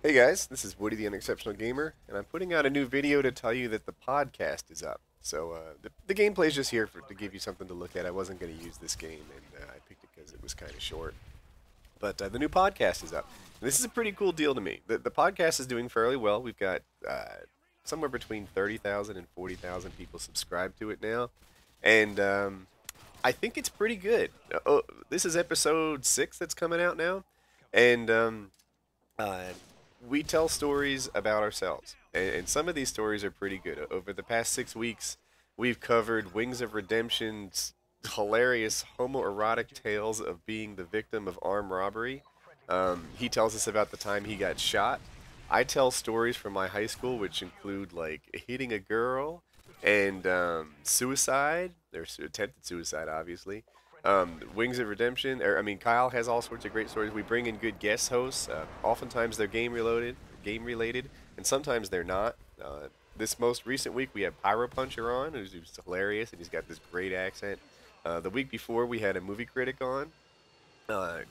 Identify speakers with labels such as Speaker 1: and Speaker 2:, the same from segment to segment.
Speaker 1: Hey guys, this is Woody the Unexceptional Gamer, and I'm putting out a new video to tell you that the podcast is up. So the gameplay is just here to give you something to look at. I wasn't going to use this game, and I picked it because it was kind of short. But the new podcast is up. And this is a pretty cool deal to me. The podcast is doing fairly well. We've got somewhere between 30,000 and 40,000 people subscribed to it now, and I think it's pretty good. This is episode 6 that's coming out now, and uh, we tell stories about ourselves, and some of these stories are pretty good. Over the past 6 weeks, we've covered Wings of Redemption's hilarious homoerotic tales of being the victim of armed robbery. He tells us about the time he got shot. I tell stories from my high school, which include like hitting a girl and suicide, or attempted suicide, obviously. Wings of Redemption, or I mean, Kyle has all sorts of great stories. We bring in good guest hosts. Oftentimes they're game related, and sometimes they're not. This most recent week we had Pyro Puncher on, who's hilarious, and he's got this great accent. The week before we had a movie critic on.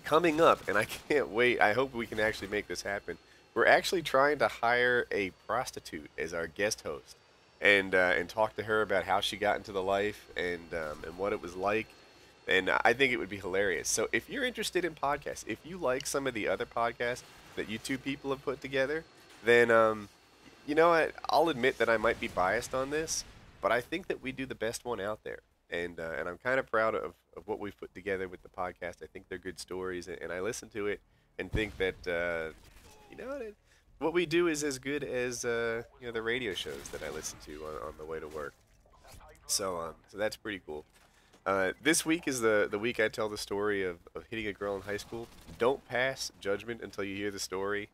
Speaker 1: Coming up, and I can't wait. I hope we can actually make this happen. We're actually trying to hire a prostitute as our guest host, and talk to her about how she got into the life and what it was like. And I think it would be hilarious. So if you're interested in podcasts, if you like some of the other podcasts that you two people have put together, then you know what? I'll admit that I might be biased on this, but I think that we do the best one out there. And I'm kind of proud of what we've put together with the podcast. I think they're good stories, and I listen to it and think that you know what we do is as good as the radio shows that I listen to on the way to work. So that's pretty cool. This week is the week I tell the story of hitting a girl in high school. Don't pass judgment until you hear the story.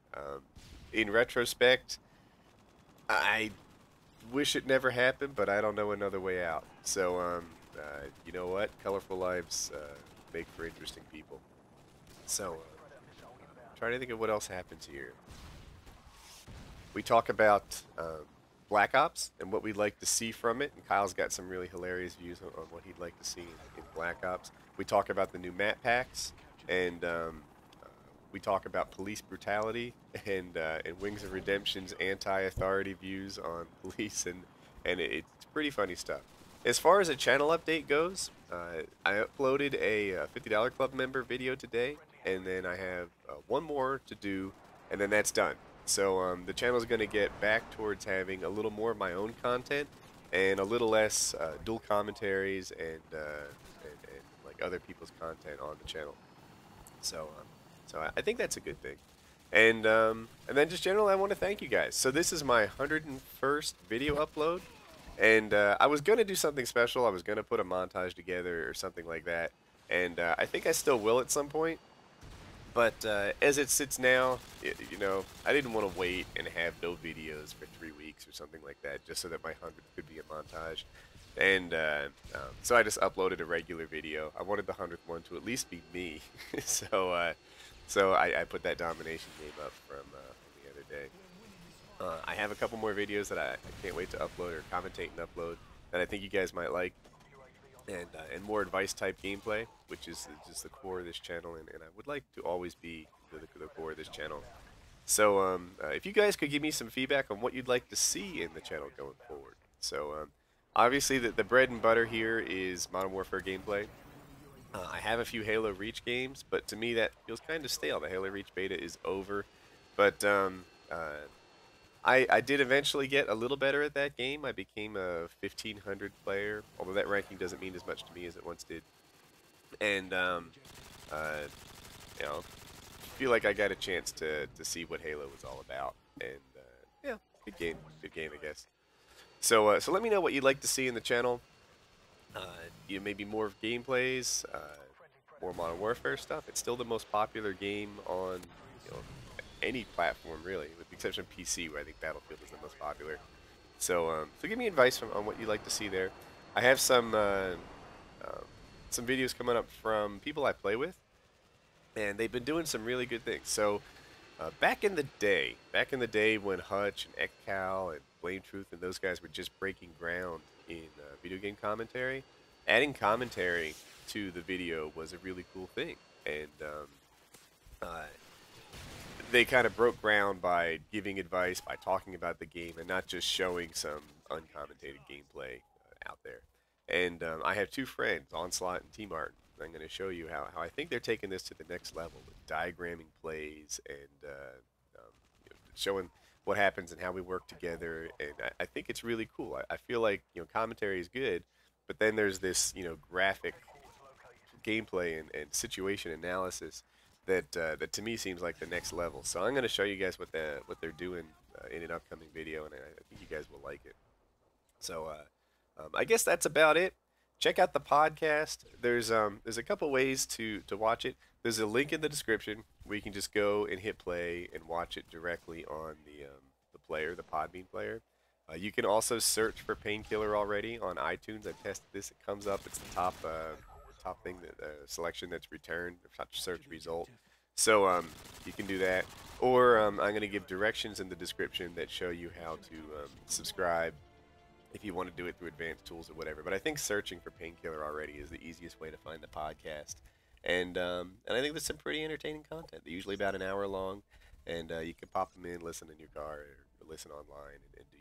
Speaker 1: In retrospect, I wish it never happened, but I don't know another way out. So, you know what? Colorful lives make for interesting people. So, trying to think of what else happens here. We talk about Black Ops and what we'd like to see from it, and Kyle's got some really hilarious views on what he'd like to see in Black Ops. We talk about the new map packs, and we talk about police brutality and Wings of Redemption's anti-authority views on police, and it's pretty funny stuff. As far as a channel update goes, I uploaded a $50 club member video today, and then I have one more to do, and then that's done. So the channel is going to get back towards having a little more of my own content and a little less dual commentaries and like other people's content on the channel. So I think that's a good thing. And then just generally, I want to thank you guys. So this is my 101st video upload, and I was gonna do something special. I was gonna put a montage together or something like that, and I think I still will at some point. But as it sits now, I didn't want to wait and have no videos for 3 weeks or something like that, just so that my 100th could be a montage. And so I just uploaded a regular video. I wanted the 100th one to at least be me, so I put that domination game up from the other day. I have a couple more videos that I can't wait to upload or commentate and upload that I think you guys might like, and more advice type gameplay, which is just the core of this channel, and I would like to always be the core of this channel. So if you guys could give me some feedback on what you'd like to see in the channel going forward. So obviously the bread and butter here is Modern Warfare gameplay. I have a few Halo Reach games, but to me that feels kind of stale. The Halo Reach beta is over, but I did eventually get a little better at that game. I became a 1500 player, although that ranking doesn't mean as much to me as it once did. And uh, you know, feel like I got a chance to see what Halo was all about. And yeah, good game, I guess. So let me know what you'd like to see in the channel. Uh, maybe more gameplays, more Modern Warfare stuff. It's still the most popular game on any platform really, with the exception of PC, where I think Battlefield is the most popular. So give me advice on what you'd like to see there. I have some videos coming up from people I play with, and they've been doing some really good things. So back in the day when Hutch and Ekcal and Blame Truth and those guys were just breaking ground in video game commentary, adding commentary to the video was a really cool thing. And uh, they kind of broke ground by giving advice, by talking about the game, and not just showing some uncommented gameplay out there. And I have two friends, Onslaught and T Martin. I'm going to show you how I think they're taking this to the next level with diagramming plays and showing what happens and how we work together. And I think it's really cool. I feel like commentary is good, but then there's this graphic gameplay and situation analysis that to me seems like the next level. So I'm going to show you guys what they're doing in an upcoming video, and I think you guys will like it. So I guess that's about it. Check out the podcast. There's a couple ways to watch it. There's a link in the description where you can just go and hit play and watch it directly on the player, the Podbean player. You can also search for Painkiller Already on iTunes. I've tested this. It comes up. It's the top thing that selection that's returned, the top search result. So you can do that. Or I'm going to give directions in the description that show you how to subscribe if you want to do it through advanced tools or whatever. But I think searching for Painkiller Already is the easiest way to find the podcast. And I think there's some pretty entertaining content. They're usually about an hour long, and you can pop them in, listen in your car, or listen online, and do